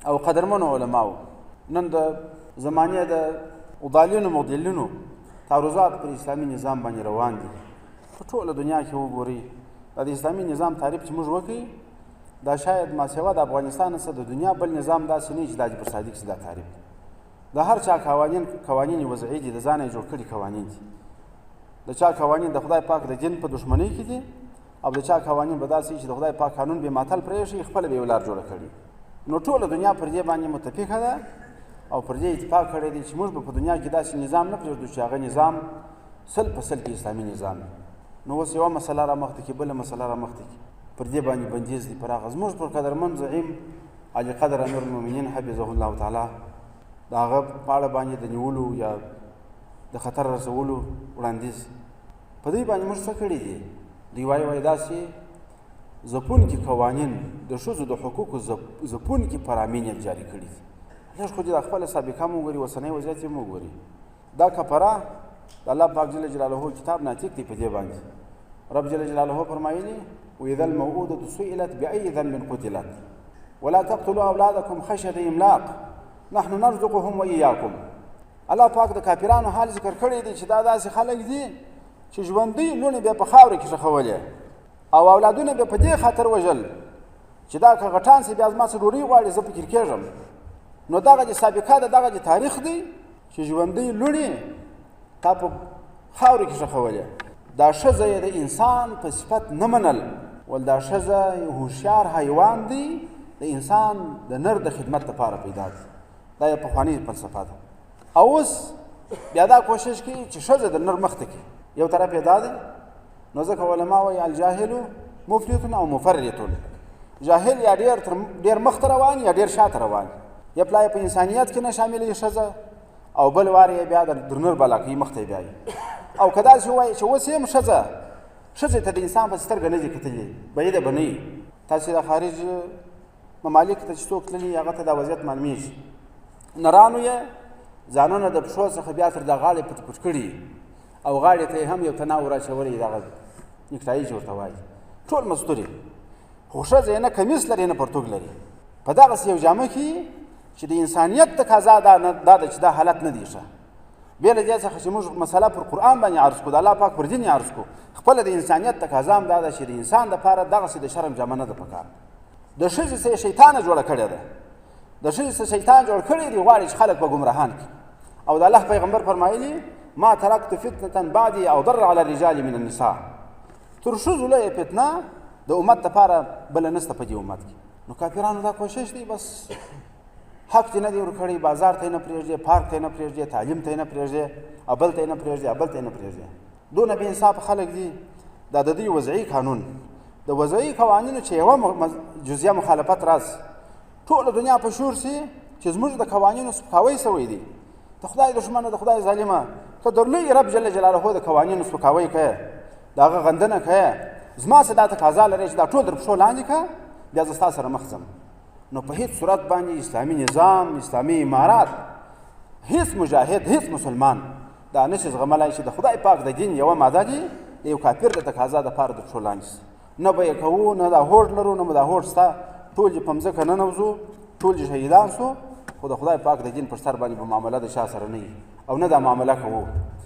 او قدرمنو علماو نن د زمانې د مضالینو مضلینو تعرضات پر اسلامي نظام باندې روان دي. په ټوله دنیا کې وګورئ د اسلامي نظام تعریف چې موږ وکړئ دا شاید ماسیوا د افغانستان څخه د دنیا بل نظام داسې نه چې د حاجي صادق چې دا تعریف د هر چا قوانین وضعي دي، د ځانه یې جوړ کړي قوانین دي. د چا قوانین د خدای پاک د دین په دښمنۍ کې دي او د چا قوانین به داسې چې د خدای پاک قانون بې ماتل پرېښي خپله به یې لار جوړه کړي. نو ټوله دنیا پر دې باندې متفقه ده او پر دې اتفاق کړی دی چې موږ به په دنیا کې داسې نظام نه پرېږدو چې هغه نظام سل په سل کې اسلامي نظام وي. نو اوس یوه مسله رامخته کړي، بله مسله رامخته کړي، پر دې باندې بندیز دی پر هغه زموږ پر قدرمن زعیم علي قدر امیر المؤمنین حفظه الله تعالی د هغه په اړه باندې د نیولو یا د خطر رسولو وړاندیز په دې باندې موږ څه کړي دي. دوی وایي داسې ځپونکي قوانین د ښځو د حقوقو ځپونکي فرامین یې جاري کړي دي. لږ خو دې د خپله سابقه هم وګوري، اوسنی وضعیت یې هم وګوري. دا کفره د الله پاک جل جلاله کتاب ناطق دی په دې باندې. رب جل جلاله فرمایلي وإذا الموءودة سئلت بأي ذنب قتلت ولا تقتلوا أولادكم خشية إملاق نحن نرزقهم وإياكم. الله پاک د کافرانو حال ذکر کړی دی چې دا داسې خلک دي چې ژوندۍ لوڼې به په خاورې کې ښخولې او اولادونه به په دې خاطر وژل چې دا که غټان سي بیا زما څه ډوډۍ غواړي زه فکر کېږم. نو دغه د سابقه ده، دغه د تاریخ دی چې ژوندۍ لوڼې تا په خاورې کې ښخولې. دا ښځه یې د انسان په صفت نه منل ول دا ښځه هوښیار حیوان دی د انسان د نر د خدمت لپاره پیدا دی. دا یې پخوانۍ فلسفه ده. او اوس بیا دا کوشش کوي چې ښځه د نر مخته کړي. یو طرف یې دا دی. نو ځکه علما وایي الجاهل مفلت او مفرط. جاهل یا ډېر مخته روان یا ډېر شاته روان، یا پلا یې په انسانیت کې نه شاملوي ښځه او بل وار یې بیا د نر بلا کوي مخته یې بیایي. او که داسې ووایي چې اوس هم ښځې ته د انسان په سترګه نه دي کتلي بعیده به نه وي. تاسې د خارج ممالکو ته چې څوک تللي هغه ته دا وضعیت معلومیږي. نرانو یې ځانونه د پښو څخه بیا تر د غاړې پټ پټ کړي او غاړې ته یې هم یو تناو راچولی دغه نیکټایي چې ورته وایي ټول مستوري. خو ښځه یې نه کمیس لري نه پرتوګ لري. په دغسې یو جامه کې چې د انسانیت تقاضا دا ده چې دا حالت نه دی ښه. بې له دې څخه چې موږ مسله پر قرآن باندې عرض کړو، د الله پاک پر دین یې عرض کړو، خپله د انسانیت تقاضا هم دا ده چې د انسان دپاره دغسې د شرم جامه نه ده پکار. د ښځې څه یې شیطانه جوړه کړې ده، د ښځې څه شیطان جوړ کړی دی غواړي چې خلک به ګمراهان کړي. او د الله پیغمبر فرمایلي ما ترکت فتنة بعدي اضر على الرجال من النساء. تر ښځو لویه فتنه د امت دپاره بله نشته په دې امت کې. نو کافرانو دا کوشش دی بس حق ته نه دی ورکړی، بازار ته یې نه پرېږدي، پارک ته یې نه پرېږدي، تعلیم ته یې نه پرېږدي، او بل ته یې نه پرېږدي، او بل ته یې نه پرېږدي. دونه بې انصافه خلک دي. دا د دوی وضعي قانون د وضعي قوانینو چې یوه جزیه مخالفت راسي ټوله دنیا په شور سي چې زموږ د قوانینو سپکاوی سوی دی. د خدای دښمنه، د خدای ظالمه، ته د لوی رب جل جلاله د قوانینو سپکاوی کوې، د هغه غندنه کوې. زما څه دا تقاضا لري چې دا ټول در پښو لاندې کړه بیا زه ستا سره مخ ځم. نو په هیڅ صورت باندې اسلامي نظام، اسلامي امارات، هیڅ مجاهد، هیڅ مسلمان دا نشي زغملی چې د خدای پاک د دین یوه ماده دي د یو کافر د تقاضا دپاره د پښو لاندې سي. نه به یې کوو، نه دا هوډ لرو، نه به دا هوډ شته. ټول یې په مځکه ننوځو، ټول یې شهیدان سو، خو د خدای پاک د دین پر سر باندې به معامله د چا سره نه وي او نه دا معامله کوو.